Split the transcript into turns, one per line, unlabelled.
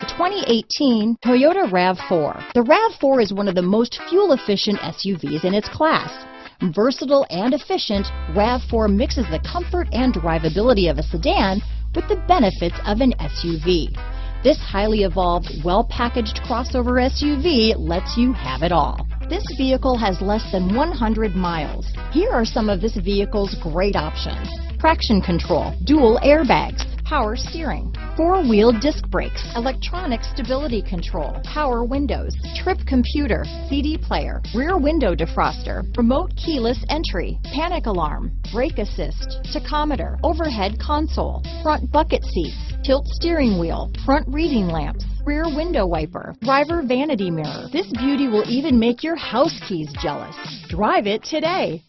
2018 Toyota RAV4. The RAV4 is one of the most fuel-efficient SUVs in its class. Versatile and efficient, RAV4 mixes the comfort and drivability of a sedan with the benefits of an SUV. This highly evolved, well-packaged crossover SUV lets you have it all. This vehicle has less than 100 miles. Here are some of this vehicle's great options: traction control, dual airbags, power steering, four-wheel disc brakes, electronic stability control, power windows, trip computer, CD player, rear window defroster, remote keyless entry, panic alarm, brake assist, tachometer, overhead console, front bucket seats, tilt steering wheel, front reading lamps, rear window wiper, driver vanity mirror. This beauty will even make your house keys jealous. Drive it today.